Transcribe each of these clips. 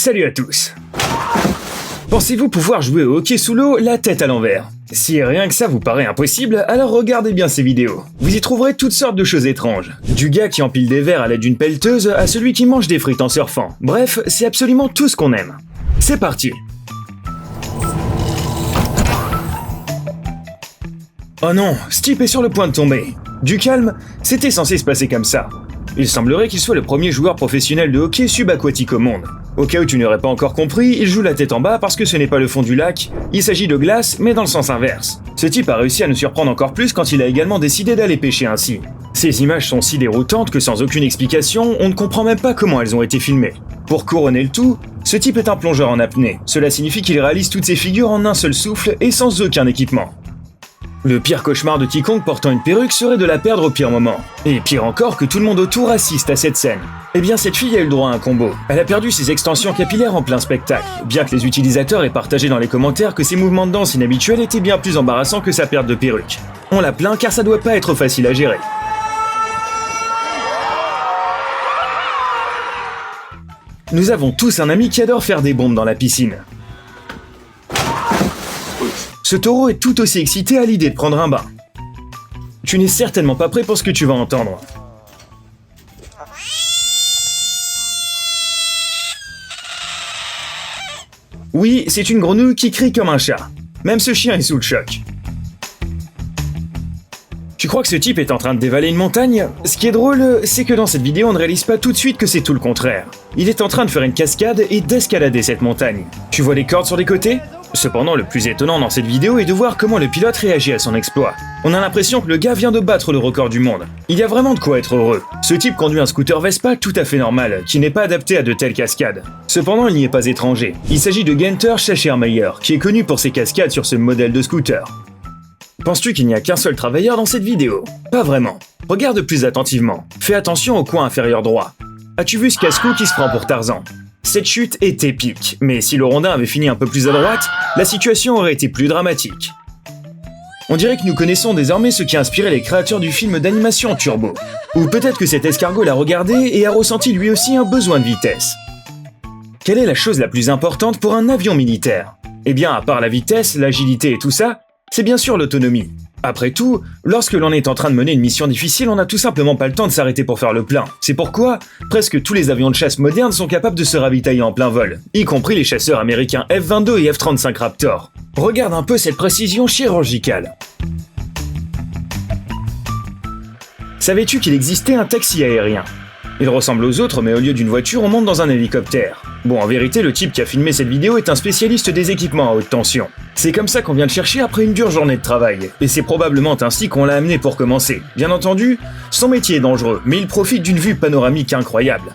Salut à tous. Pensez-vous pouvoir jouer au hockey sous l'eau la tête à l'envers? Si rien que ça vous paraît impossible, alors regardez bien ces vidéos. Vous y trouverez toutes sortes de choses étranges. Du gars qui empile des verres à l'aide d'une pelleteuse à celui qui mange des frites en surfant. Bref, c'est absolument tout ce qu'on aime. C'est parti. Oh non, ce type est sur le point de tomber. Du calme, c'était censé se passer comme ça. Il semblerait qu'il soit le premier joueur professionnel de hockey subaquatique au monde. Au cas où tu n'aurais pas encore compris, il joue la tête en bas parce que ce n'est pas le fond du lac, il s'agit de glace mais dans le sens inverse. Ce type a réussi à nous surprendre encore plus quand il a également décidé d'aller pêcher ainsi. Ces images sont si déroutantes que sans aucune explication, on ne comprend même pas comment elles ont été filmées. Pour couronner le tout, ce type est un plongeur en apnée. Cela signifie qu'il réalise toutes ses figures en un seul souffle et sans aucun équipement. Le pire cauchemar de quiconque portant une perruque serait de la perdre au pire moment. Et pire encore que tout le monde autour assiste à cette scène. Eh bien cette fille a eu le droit à un combo. Elle a perdu ses extensions capillaires en plein spectacle, bien que les utilisateurs aient partagé dans les commentaires que ses mouvements de danse inhabituels étaient bien plus embarrassants que sa perte de perruque. On la plaint car ça doit pas être facile à gérer. Nous avons tous un ami qui adore faire des bombes dans la piscine. Ce taureau est tout aussi excité à l'idée de prendre un bain. Tu n'es certainement pas prêt pour ce que tu vas entendre. Oui, c'est une grenouille qui crie comme un chat. Même ce chien est sous le choc. Tu crois que ce type est en train de dévaler une montagne? Ce qui est drôle, c'est que dans cette vidéo, on ne réalise pas tout de suite que c'est tout le contraire. Il est en train de faire une cascade et d'escalader cette montagne. Tu vois les cordes sur les côtés? Cependant, le plus étonnant dans cette vidéo est de voir comment le pilote réagit à son exploit. On a l'impression que le gars vient de battre le record du monde. Il y a vraiment de quoi être heureux. Ce type conduit un scooter Vespa tout à fait normal, qui n'est pas adapté à de telles cascades. Cependant, il n'y est pas étranger. Il s'agit de Gunther Schachermayer, qui est connu pour ses cascades sur ce modèle de scooter. Penses-tu qu'il n'y a qu'un seul travailleur dans cette vidéo? Pas vraiment. Regarde plus attentivement. Fais attention au coin inférieur droit. As-tu vu ce casse-cou qui se prend pour Tarzan? Cette chute est épique, mais si le rondin avait fini un peu plus à droite, la situation aurait été plus dramatique. On dirait que nous connaissons désormais ce qui a inspiré les créateurs du film d'animation Turbo. Ou peut-être que cet escargot l'a regardé et a ressenti lui aussi un besoin de vitesse. Quelle est la chose la plus importante pour un avion militaire? Eh bien, à part la vitesse, l'agilité et tout ça, c'est bien sûr l'autonomie. Après tout, lorsque l'on est en train de mener une mission difficile, on n'a tout simplement pas le temps de s'arrêter pour faire le plein. C'est pourquoi, presque tous les avions de chasse modernes sont capables de se ravitailler en plein vol, y compris les chasseurs américains F-22 et F-35 Raptor. Regarde un peu cette précision chirurgicale. Savais-tu qu'il existait un taxi aérien? Il ressemble aux autres, mais au lieu d'une voiture, on monte dans un hélicoptère. Bon, en vérité, le type qui a filmé cette vidéo est un spécialiste des équipements à haute tension. C'est comme ça qu'on vient le chercher après une dure journée de travail. Et c'est probablement ainsi qu'on l'a amené pour commencer. Bien entendu, son métier est dangereux, mais il profite d'une vue panoramique incroyable.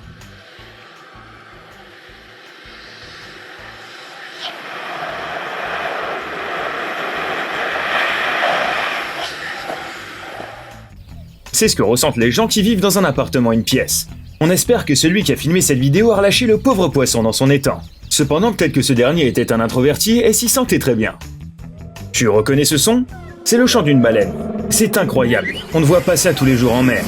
C'est ce que ressentent les gens qui vivent dans un appartement une pièce. On espère que celui qui a filmé cette vidéo a relâché le pauvre poisson dans son étang. Cependant, peut-être que ce dernier était un introverti et s'y sentait très bien. Tu reconnais ce son? C'est le chant d'une baleine. C'est incroyable, on ne voit pas ça tous les jours en mer.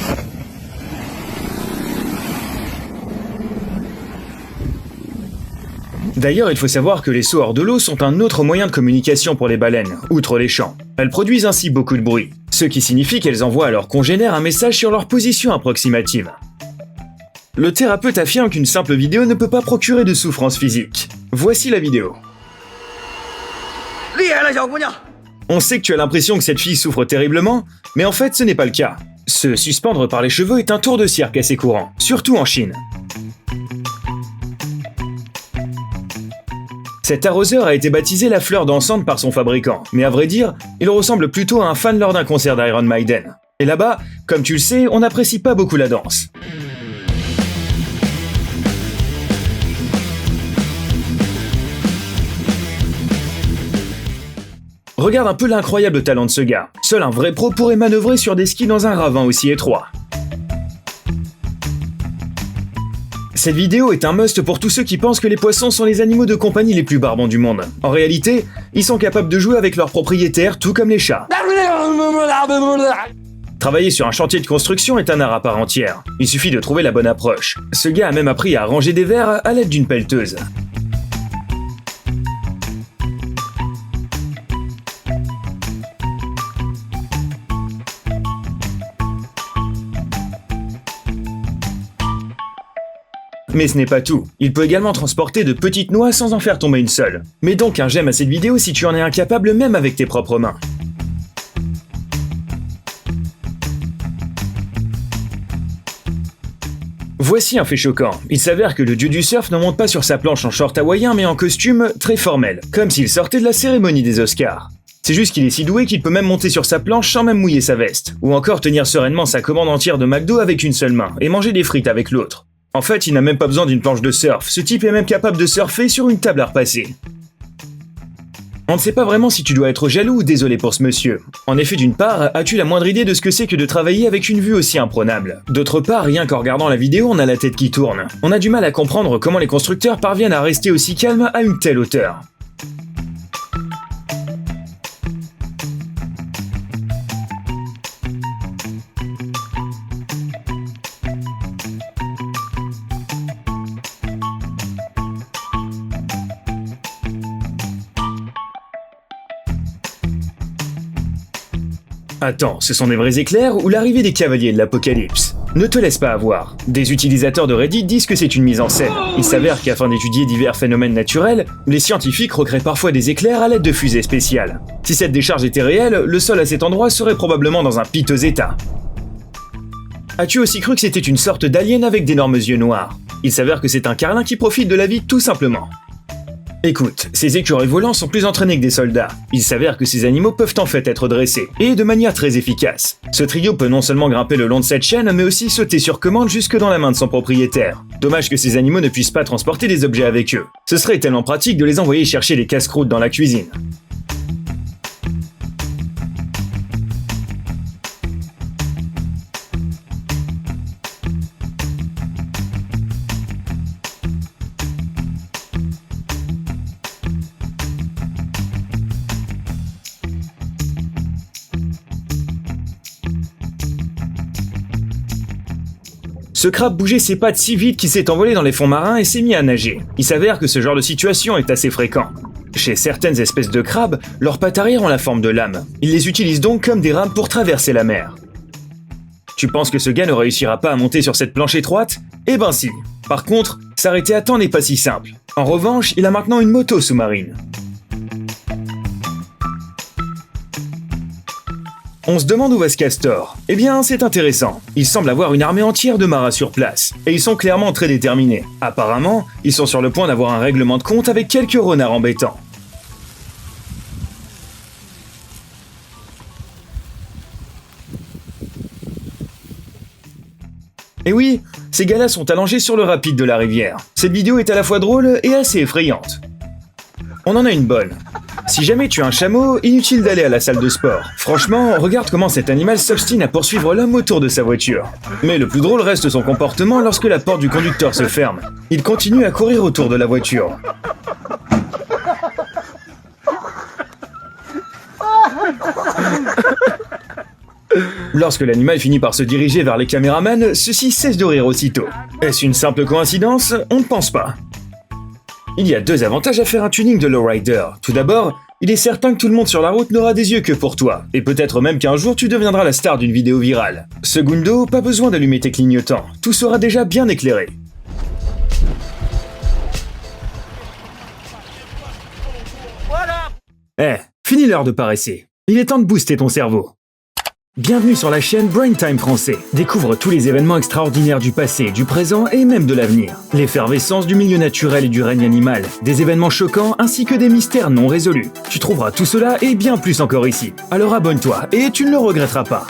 D'ailleurs, il faut savoir que les sauts hors de l'eau sont un autre moyen de communication pour les baleines, outre les chants. Elles produisent ainsi beaucoup de bruit, ce qui signifie qu'elles envoient à leurs congénères un message sur leur position approximative. Le thérapeute affirme qu'une simple vidéo ne peut pas procurer de souffrance physique. Voici la vidéo. On sait que tu as l'impression que cette fille souffre terriblement, mais en fait ce n'est pas le cas. Se suspendre par les cheveux est un tour de cirque assez courant, surtout en Chine. Cet arroseur a été baptisé la fleur dansante par son fabricant, mais à vrai dire, il ressemble plutôt à un fan lors d'un concert d'Iron Maiden. Et là-bas, comme tu le sais, on n'apprécie pas beaucoup la danse. Regarde un peu l'incroyable talent de ce gars. Seul un vrai pro pourrait manœuvrer sur des skis dans un ravin aussi étroit. Cette vidéo est un must pour tous ceux qui pensent que les poissons sont les animaux de compagnie les plus barbants du monde. En réalité, ils sont capables de jouer avec leurs propriétaires tout comme les chats. Travailler sur un chantier de construction est un art à part entière. Il suffit de trouver la bonne approche. Ce gars a même appris à ranger des verres à l'aide d'une pelleteuse. Mais ce n'est pas tout, il peut également transporter de petites noix sans en faire tomber une seule. Mets donc un j'aime à cette vidéo si tu en es incapable même avec tes propres mains. Voici un fait choquant. Il s'avère que le dieu du surf ne monte pas sur sa planche en short hawaïen mais en costume très formel, comme s'il sortait de la cérémonie des Oscars. C'est juste qu'il est si doué qu'il peut même monter sur sa planche sans même mouiller sa veste, ou encore tenir sereinement sa commande entière de McDo avec une seule main et manger des frites avec l'autre. En fait, il n'a même pas besoin d'une planche de surf, ce type est même capable de surfer sur une table à repasser. On ne sait pas vraiment si tu dois être jaloux ou désolé pour ce monsieur. En effet, d'une part, as-tu la moindre idée de ce que c'est que de travailler avec une vue aussi imprenable? D'autre part, rien qu'en regardant la vidéo, on a la tête qui tourne. On a du mal à comprendre comment les constructeurs parviennent à rester aussi calmes à une telle hauteur. Attends, ce sont des vrais éclairs ou l'arrivée des cavaliers de l'apocalypse? Ne te laisse pas avoir. Des utilisateurs de Reddit disent que c'est une mise en scène. Il s'avère qu'afin d'étudier divers phénomènes naturels, les scientifiques recréent parfois des éclairs à l'aide de fusées spéciales. Si cette décharge était réelle, le sol à cet endroit serait probablement dans un piteux état. As-tu aussi cru que c'était une sorte d'alien avec d'énormes yeux noirs? Il s'avère que c'est un carlin qui profite de la vie tout simplement. Écoute, ces écureuils volants sont plus entraînés que des soldats. Il s'avère que ces animaux peuvent en fait être dressés, et de manière très efficace. Ce trio peut non seulement grimper le long de cette chaîne, mais aussi sauter sur commande jusque dans la main de son propriétaire. Dommage que ces animaux ne puissent pas transporter des objets avec eux. Ce serait tellement pratique de les envoyer chercher les casse-croûtes dans la cuisine. Ce crabe bougeait ses pattes si vite qu'il s'est envolé dans les fonds marins et s'est mis à nager. Il s'avère que ce genre de situation est assez fréquent. Chez certaines espèces de crabes, leurs pattes arrière ont la forme de lames. Ils les utilisent donc comme des rames pour traverser la mer. Tu penses que ce gars ne réussira pas à monter sur cette planche étroite? Eh ben si. Par contre, s'arrêter à temps n'est pas si simple. En revanche, il a maintenant une moto sous-marine. On se demande où va ce castor. Eh bien, c'est intéressant. Il semble avoir une armée entière de maras sur place, et ils sont clairement très déterminés. Apparemment, ils sont sur le point d'avoir un règlement de compte avec quelques renards embêtants. Et oui, ces gars-là sont allongés sur le rapide de la rivière. Cette vidéo est à la fois drôle et assez effrayante. On en a une bonne. Si jamais tu as un chameau, inutile d'aller à la salle de sport. Franchement, regarde comment cet animal s'obstine à poursuivre l'homme autour de sa voiture. Mais le plus drôle reste son comportement lorsque la porte du conducteur se ferme. Il continue à courir autour de la voiture. Lorsque l'animal finit par se diriger vers les caméramans, ceux-ci cessent de rire aussitôt. Est-ce une simple coïncidence? On ne pense pas. Il y a deux avantages à faire un tuning de lowrider. Tout d'abord, il est certain que tout le monde sur la route n'aura des yeux que pour toi, et peut-être même qu'un jour tu deviendras la star d'une vidéo virale. Secundo, pas besoin d'allumer tes clignotants, tout sera déjà bien éclairé. Fini l'heure de paresser. Il est temps de booster ton cerveau. Bienvenue sur la chaîne Brain Time Français. Découvre tous les événements extraordinaires du passé, du présent et même de l'avenir. L'effervescence du milieu naturel et du règne animal, des événements choquants ainsi que des mystères non résolus. Tu trouveras tout cela et bien plus encore ici. Alors abonne-toi et tu ne le regretteras pas.